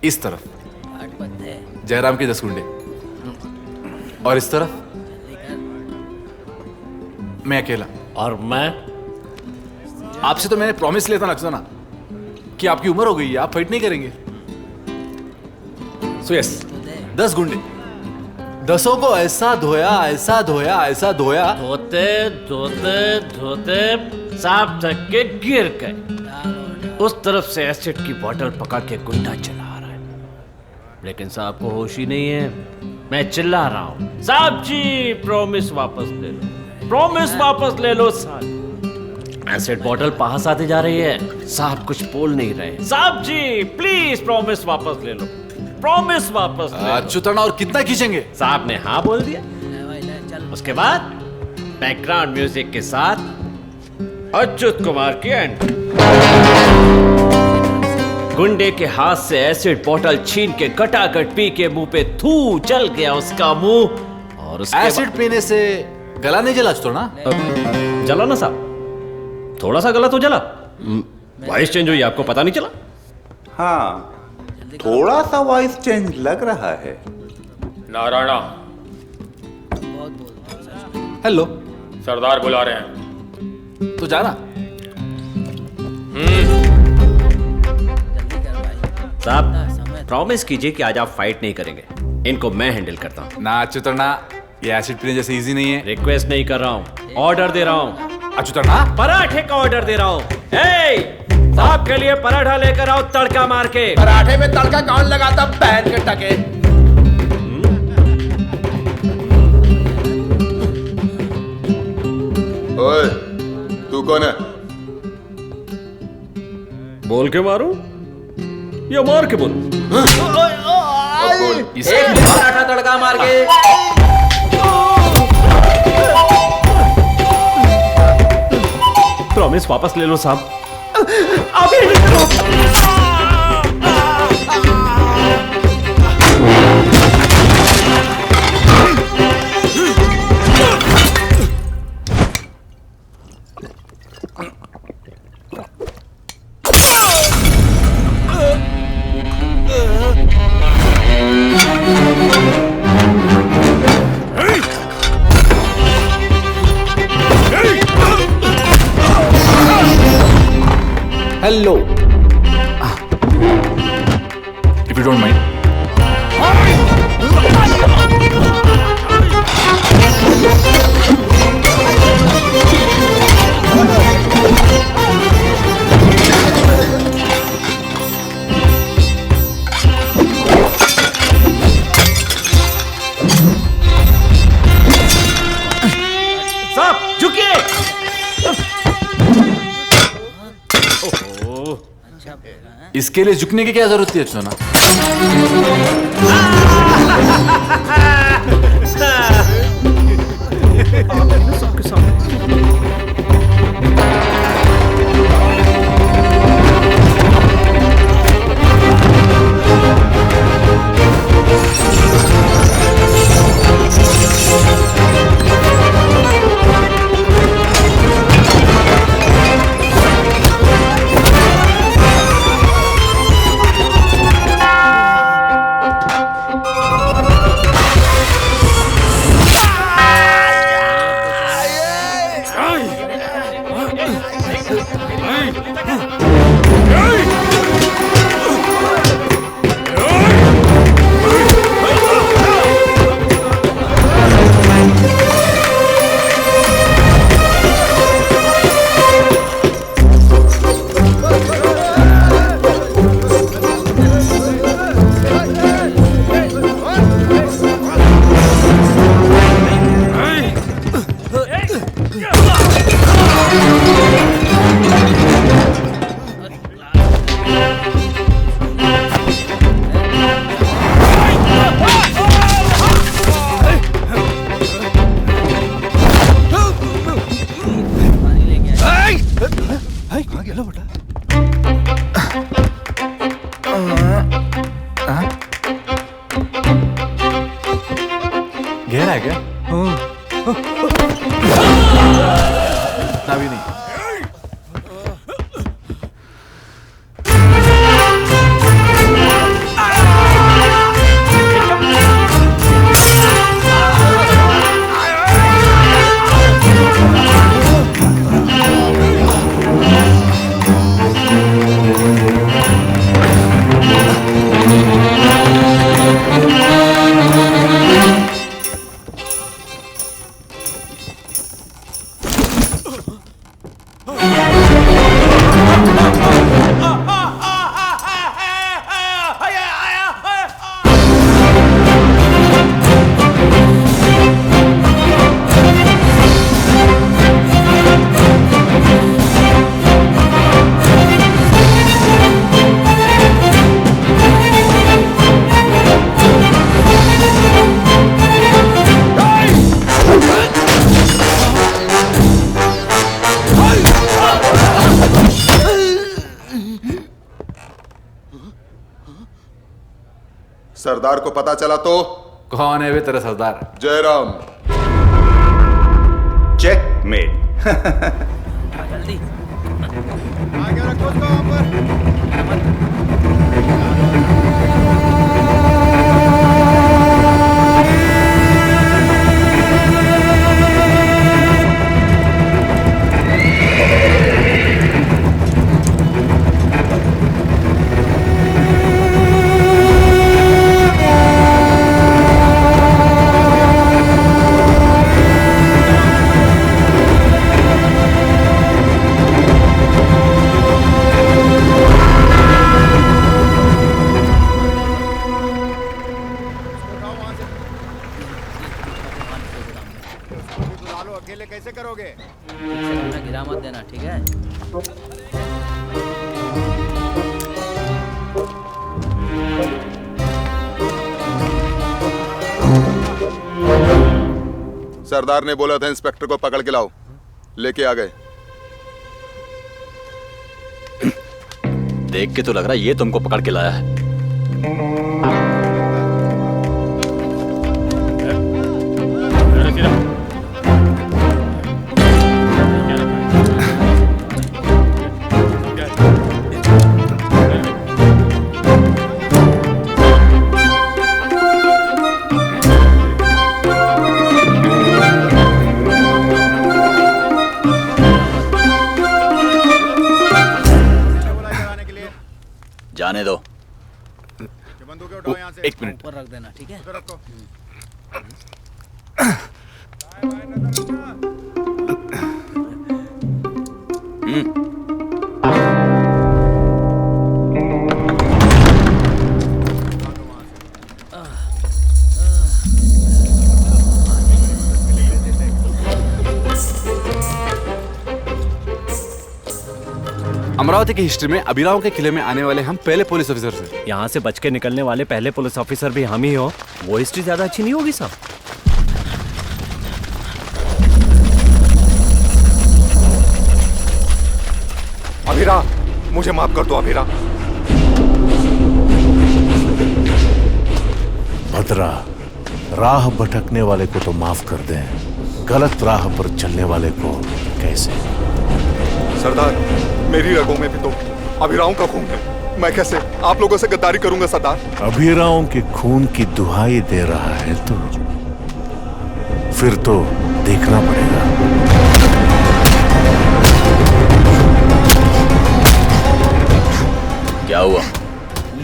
इस तरफ जयराम के 10 गुंडे और इस तरफ मैं अकेला। और मैं आपसे तो मैंने प्रॉमिस लिया था नक्सना कि आपकी उम्र हो गई है, आप फाइट नहीं करेंगे। सो यस 10 गुंडे, 10 को ऐसा धोया ऐसा धोया ऐसा धोया, धोते धोते धोते सांप थक के गिर गए। उस तरफ से एसिड की बोतल पकड़ के गुंडा चला रहा है, लेकिन साहब को होश ही नहीं है। मैं चिल्ला रहा हूं, साहब जी प्रॉमिस वापस ले लो, प्रॉमिस वापस ले लो साहब। एसिड बोतल पास आती जा रही है, साहब कुछ बोल नहीं रहे। साहब जी प्लीज प्रॉमिस वापस ले लो, प्रॉमिस वापस ले लो। अच्युतन और कितना खींचेंगे? साहब ने हाँ बोल दिया। उसके बाद बैकग्राउंड म्यूजिक के साथ अच्युत कुमार की एंट्री। गुंडे के हाथ से एसिड बोतल छीन के गटागट पी के मुंह पे थू चल गया उसका मुंह। और उसके एसिड पीने से गला नहीं जला तो ना? जला ना साहब, थोड़ा सा गला तो जला। वॉइस चेंज हुई, आपको पता नहीं चला? हाँ, थोड़ा सा वॉइस चेंज लग रहा है। नारायणा, हेलो, सरदार बुला रहे हैं। तो जाना। साहब प्रॉमिस कीजिए कि आज आप फाइट नहीं करेंगे, इनको मैं हैंडल करता हूँ। ना अच्युतन, ये एसिड पीने जैसे इजी नहीं है। रिक्वेस्ट नहीं कर रहा हूँ, ऑर्डर दे रहा हूँ। अच्युतन, पराठे का ऑर्डर दे रहा हूँ। साहब के लिए पराठा लेकर आओ तड़का मार के। पराठे में तड़का कौन लगाता बहन के टके? ओए, तू कौन है? बोल के मारूं या मार के बोलूं? एक पराठा तड़का मार के। प्रॉमिस वापस ले लो साहब। Hello, if you don't mind. साहब झुकिए। इसके लिए झुकने की क्या जरूरत थी अच्युतन? गहरा है क्या? ना भी नहीं। सरदार को पता चला तो? कौन है वे तेरा सरदार? जयराम। चेकमेट। जल्दी आगे रखो उसको वहां पर। अकेले कैसे करोगे? गिरा मत देना, ठीक है? सरदार ने बोला था इंस्पेक्टर को पकड़ के लाओ, लेके आ गए। देख के तो लग रहा है ये तुमको पकड़ के लाया है। जाने दो। बंदूकें उठाओ यहाँ से। एक मिनट। ऊपर रख देना, ठीक है? उधर रखो। अमरावती की हिस्ट्री में अभिराव के किले में आने वाले हम पहले पुलिस ऑफिसर थे। यहाँ से बच के निकलने वाले पहले पुलिस ऑफिसर भी हम ही हो। वो हिस्ट्री ज्यादा अच्छी नहीं होगी साहब? अभिरा, मुझे माफ कर दो अभिरा। भद्रा, राह भटकने वाले को तो माफ कर दें, गलत राह पर चलने वाले को कैसे? सरदार, मेरी रगों में भी तो अभिराव का खून है। मैं कैसे आप लोगों से गद्दारी करूंगा सरदार? अभिराव के खून की दुहाई दे रहा है तो फिर तो देखना पड़ेगा। क्या हुआ?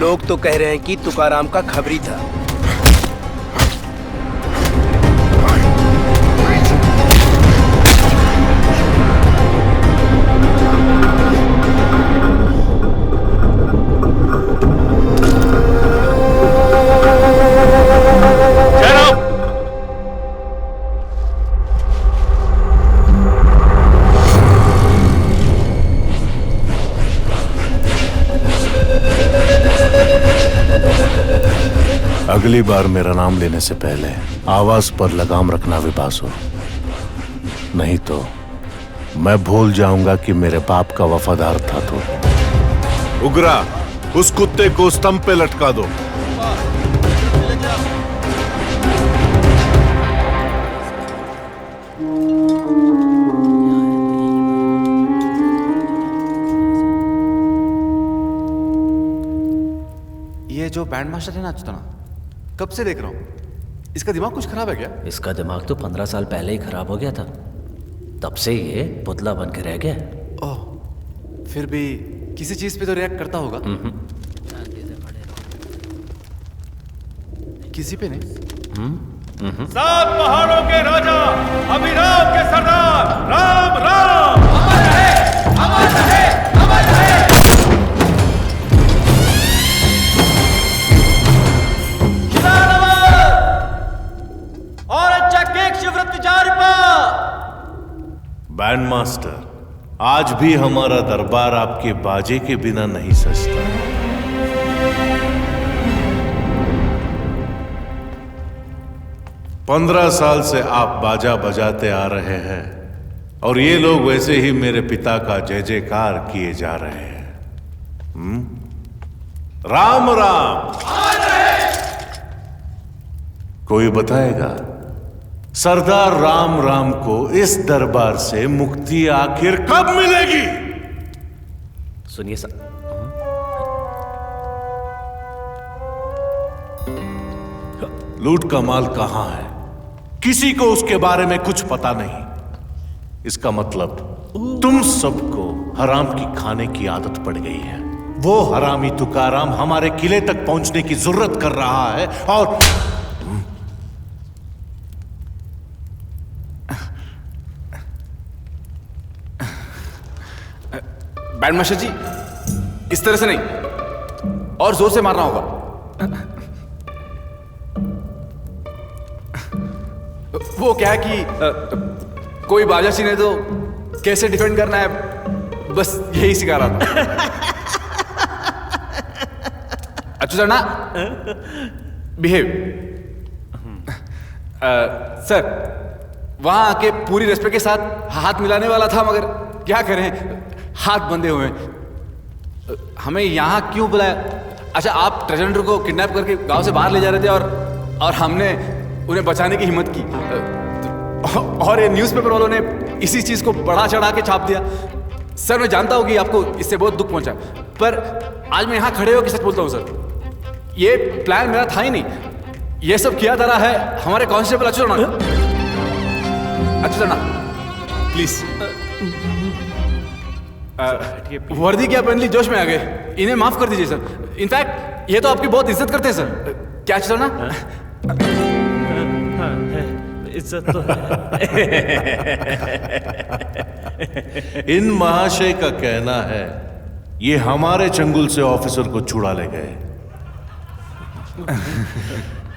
लोग तो कह रहे हैं कि तुकाराम का खबरी था। अगली बार मेरा नाम लेने से पहले आवाज पर लगाम रखना विपासो, नहीं तो मैं भूल जाऊंगा कि मेरे बाप का वफादार था। तो उग्रा, उस कुत्ते को स्तंभ पे लटका दो। ये जो बैंड मास्टर है ना अच्युतना, कब से देख रहा हूँ। इसका दिमाग कुछ खराब है क्या? इसका दिमाग तो 15 साल पहले ही खराब हो गया था, तब से ये पुतला बन के रह गया। ओह, फिर भी किसी चीज पे तो रिएक्ट करता होगा। किसी पे नहीं। सात पहाड़ों के राजा अभिराव के सरदार राम राम। अमर रहे, अमर रहे, अमर रहे। और अच्छा केक शिवरत जारी पर। बैंड मास्टर, आज भी हमारा दरबार आपके बाजे के बिना नहीं सजता। 15 साल से आप बाजा बजाते आ रहे हैं और ये लोग वैसे ही मेरे पिता का जय जयकार किए जा रहे हैं। राम राम। कोई बताएगा सरदार राम राम को इस दरबार से मुक्ति आखिर कब मिलेगी? सुनिए साहब, लूट का माल कहां है? किसी को उसके बारे में कुछ पता नहीं। इसका मतलब तुम सबको हराम की खाने की आदत पड़ गई है। वो हरामी तुकाराम हमारे किले तक पहुंचने की जरूरत कर रहा है और बैंड मास्टर जी, इस तरह से नहीं, और जोर से मारना होगा। वो क्या है कि कोई बाजा सीने तो कैसे डिफेंड करना है, बस यही सिखा रहा था। अच्छा सर ना, बिहेव। सर वहां आके पूरी रेस्पेक्ट के साथ हाथ मिलाने वाला था, मगर क्या करें, हाथ बंधे हुए हैं। हमें यहां क्यों बुलाया? अच्छा, आप ट्रेजर हंटर को किडनैप करके गांव से बाहर ले जा रहे थे और हमने उन्हें बचाने की हिम्मत की, और ये न्यूज़पेपर वालों ने इसी चीज को बढ़ा चढ़ा के छाप दिया। सर मैं जानता हूं कि आपको इससे बहुत दुख पहुंचा, पर आज मैं यहां खड़े होकर सच बोलता हूं सर, ये प्लान मेरा था ही नहीं। ये सब किया जा रहा है हमारे कांस्टेबल अच्युत राणा, प्लीज। वर्दी क्या पहन ली, जोश में आ गए, इन्हें माफ कर दीजिए सर। इनफैक्ट ये तो आपकी बहुत इज्जत करते हैं सर। क्या अच्युत राणा? इज्जत तो इन महाशय का कहना है ये हमारे चंगुल से ऑफिसर को छुड़ा ले गए,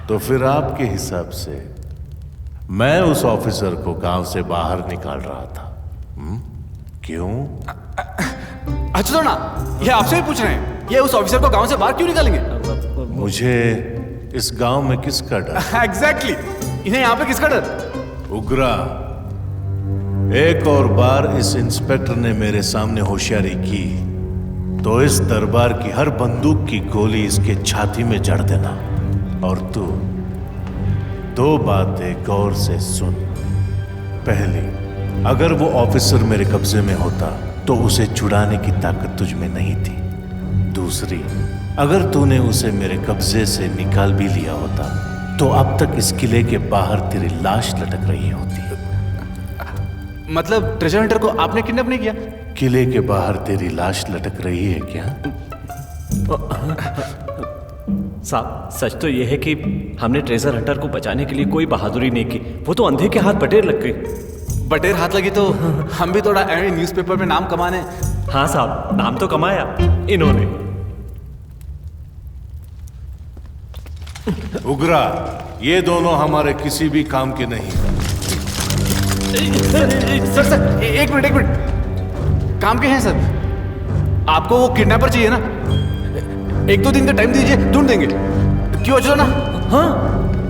तो फिर आपके हिसाब से मैं उस ऑफिसर को गांव से बाहर निकाल रहा था। क्यों? अच्छा ना, ये आपसे भी पूछ रहे हैं, ये उस ऑफिसर को गांव से बाहर क्यों निकालेंगे? मुझे इस गांव में किसका डर? एग्जैक्टली, इन्हें यहाँ पे किसका डर? उग्रा, एक और बार इस इंस्पेक्टर ने मेरे सामने होशियारी की तो इस दरबार की हर बंदूक की गोली इसके छाती में जड़ देना। और तू दो बातें गौर से सुन। पहली, अगर वो ऑफिसर मेरे कब्जे में होता तो उसे छुड़ाने की ताकत तुझ में नहीं थी। दूसरी, अगर तूने उसे मेरे कब्जे से निकाल भी लिया होता तो अब तक इस किले के बाहर तेरी लाश लटक रही होती। मतलब ट्रेजर हंटर को आपने किडनैप नहीं किया? किले के बाहर तेरी लाश लटक रही है क्या? साहब, सच तो यह है कि हमने ट्रेजर हंटर को बचाने के लिए कोई बहादुरी नहीं की, वो तो अंधे के हाथ बटेर लग गई। बटेर हाथ लगी तो हम भी थोड़ा न्यूज़पेपर में नाम कमाने। हाँ साहब, नाम तो कमाया इन्होंने। उग्रा, ये दोनों हमारे किसी भी काम के नहीं। सर एक मिनट, काम के हैं सर। आपको वो किडनैपर चाहिए ना? 1-2 दिन का टाइम दीजिए, ढूंढ देंगे। क्यों अचलो ना? हाँ,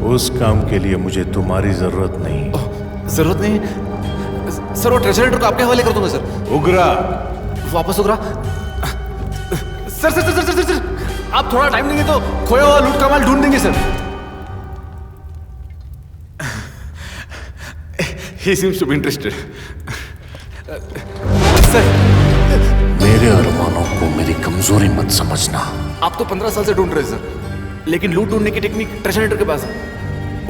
उस काम के लिए मुझे तुम्हारी जरूरत नहीं। जरूरत नहीं? सर वो ट्रेजर हंटर को आपके हवाले कर दूंगा सर। उग्रा, वापस Ugra. Sir sir sir sir sir, आप थोड़ा टाइम देंगे तो खोया हुआ लूट का माल ढूंढ देंगे sir. He seems to be interested. Sir, मेरे अरमानों को मेरी कमजोरी मत समझना। आप तो 15 साल से ढूंढ रहे हैं सर, लेकिन लूट ढूंढने की टेक्निक ट्रेजर हंटर के पास है।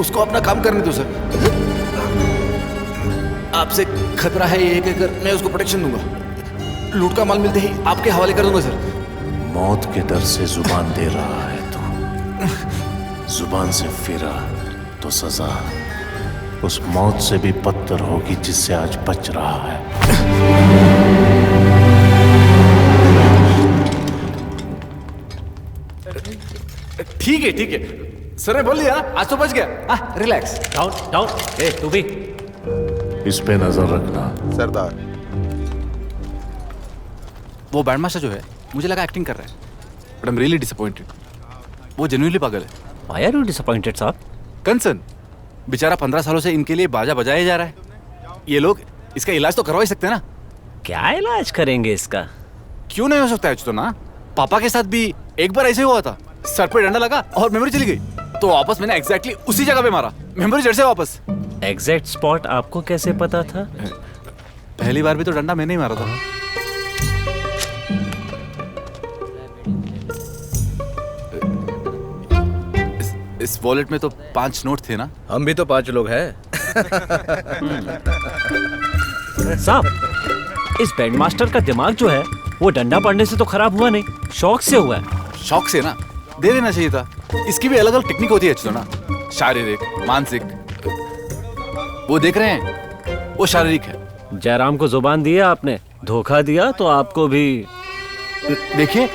उसको अपना काम करने दो सर। आपसे खतरा है, ये कहकर मैं उसको प्रोटेक्शन दूंगा। लूट का माल मिलते ही आपके हवाले कर दूंगा सर। मौत के डर से जुबान दे रहा है तू। जुबान से फिरा तो सजा उस मौत से भी बदतर होगी जिससे आज बच रहा है। ठीक है सर ने बोल दिया, आज तो बच गया। रिलैक्स। डाउन, ए तू भी। इस पे नजर रखना। सरदार, वो बैंड मास्टर जो है, मुझे लगा एक्टिंग कर रहा है, but I am really disappointed. वो जेन्युइनली पागल है। Why are you disappointed, साहब? कंसर्न, बेचारा 15 सालों से इनके लिए बाजा बजाया जा रहा है। ये लोग इसका इलाज तो करवा ही सकते हैं ना? क्या इलाज करेंगे इसका? क्यों नहीं हो सकता है तो ना? पापा के साथ भी एक बार ऐसे हुआ था, सर पे डंडा लगा और मेमोरी चली गई, तो वापस मैंने एग्जैक्टली उसी जगह पे मारा, मेमोरी जड़ से वापस। एग्जैक्ट स्पॉट आपको कैसे पता था? पहली बार भी तो डंडा मैंने ही मारा था। इस वॉलेट में तो 5 नोट थे ना? हम भी तो 5 लोग हैं। साहब, इस बैंडमास्टर का दिमाग जो है वो डंडा पड़ने से तो खराब हुआ नहीं, शौक से हुआ है। शौक से ना, दे देना चाहिए था। इसकी भी अलग अलग टेक्निक होती है ना, शारीरिक, मानसिक। वो देख रहे हैं, वो शारीरिक है। जयराम को जुबान दी है आपने, धोखा दिया तो आपको भी। देखिए,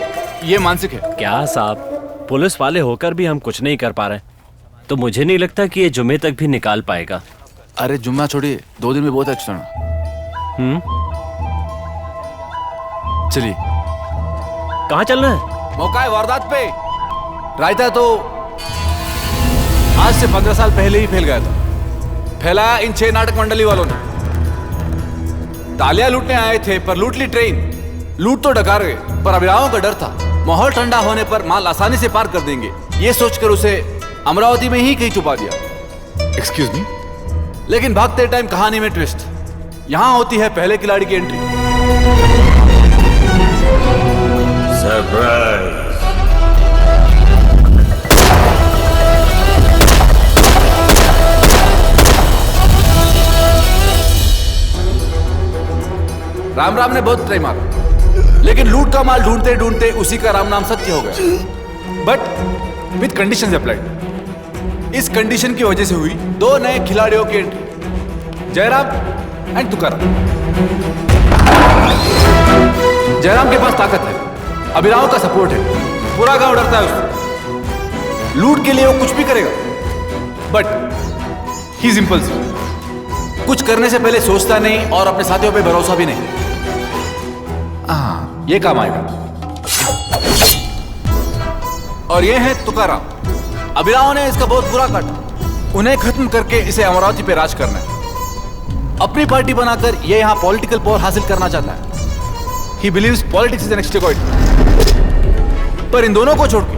ये मानसिक है। क्या साहब, पुलिस वाले होकर भी हम कुछ नहीं कर पा रहे, तो मुझे नहीं लगता कि ये जुमे तक भी निकाल पाएगा। अरे जुम्मा छोड़िए, 2 दिन में बहुत अच्छा ना। चलिए। कहाँ चलना है? मौका है वारदात पे। रायता तो आज से 15 साल पहले ही फैल गया था। फैलाया इन 6 नाटक मंडली वालों ने। तालियां लूटने आए थे पर लूट ली ट्रेन। लूट तो डकार गए पर अभिरामों का डर था, माहौल ठंडा होने पर माल आसानी से पार कर देंगे, ये सोचकर उसे अमरावती में ही कहीं छुपा दिया। एक्सक्यूज मी, लेकिन भागते टाइम कहानी में ट्विस्ट। यहां होती है पहले खिलाड़ी की एंट्री। सरप्राइज। राम राम ने बहुत ट्राई मारा, लेकिन लूट का माल ढूंढते ढूंढते उसी का राम नाम सत्य हो गया। But with conditions applied. इस कंडीशन की वजह से हुई 2 नए खिलाड़ियों की एंट्री, जयराम एंड तुकाराम। जयराम के पास ताकत है, अभिराम का सपोर्ट है, पूरा गांव डरता है उससे। लूट के लिए वो कुछ भी करेगा, बट ही इज इंपल्सिव। कुछ करने से पहले सोचता नहीं और अपने साथियों पे भरोसा भी नहीं। हाँ, ये काम आएगा। और ये है तुकाराम। अभिराम ने इसका बहुत बुरा काटा। उन्हें खत्म करके इसे अमरावती पे राज करना है। अपनी पार्टी बनाकर ये यहां पॉलिटिकल पावर हासिल करना चाहता है। He believes politics is an exploit। पर इन दोनों को छोड़ के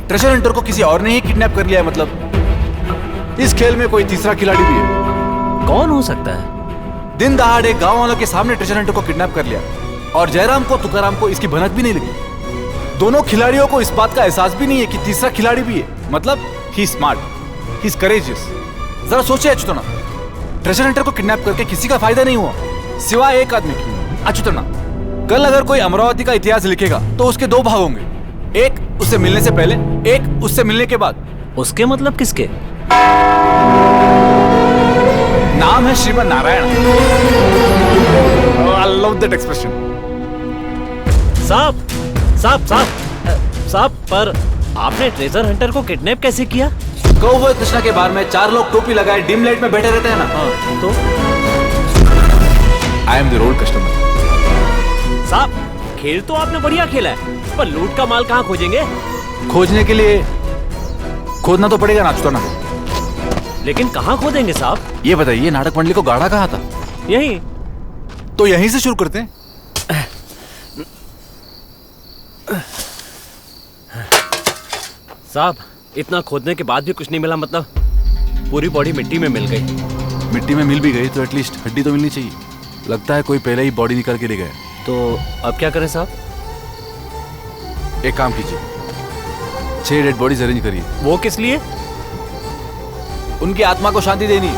ट्रेजर हंटर को किसी और ने ही किडनैप कर लिया है। मतलब इस खेल में कोई तीसरा खिलाड़ी भी है। कौन हो सकता है? दिन दहाड़े गांव वालों के सामने ट्रेजर हंटर को किडनैप कर लिया और जयराम को, तुकाराम को इसकी भनक भी नहीं लगी। दोनों खिलाड़ियों को इस बात का एहसास भी नहीं है कि तीसरा खिलाड़ी भी है। मतलब ही स्मार्ट, ही इज करेजियस। जरा सोचिए अच्युतना, ट्रेजर हंटर को किडनैप करके किसी का फायदा नहीं हुआ सिवाय एक आदमी की, अच्युतना। कल अगर कोई अमरावती का इतिहास लिखेगा तो उसके 2 भाग होंगे, एक उससे मिलने से पहले, एक उससे मिलने के बाद। उसके मतलब किसके? नाम है Shriman Narayan. I love that expression. साहब साहब साहब साहब, पर आपने ट्रेजर हंटर को किडनैप कैसे किया? कौवे कृष्णा के बार में 4 लोग टोपी लगाए डिम लाइट में बैठे रहते हैं ना। तो I am the road customer. साहब, खेल तो आपने बढ़िया खेला है, पर लूट का माल कहाँ खोजेंगे? खोजने के लिए खोदना तो पड़ेगा ना अच्युतना। लेकिन कहाँ खोदेंगे साहब? ये बताइए, नाटक मंडली को गाढ़ा कहाँ था? यहीं। तो यहीं से शुरू करते हैं। साहब, इतना खोदने के बाद भी कुछ नहीं मिला, मतलब पूरी बॉडी मिट्टी में मिल गई। मिट्टी में मिल भी गई तो एटलीस्ट हड्डी तो मिलनी चाहिए। लगता है कोई पहले ही बॉडी निकाल के ले गया। तो अब क्या करें साहब? एक काम कीजिए, 6 डेड बॉडीज अरेंज करिए। वो किस लिए? उनकी आत्मा को शांति देनी।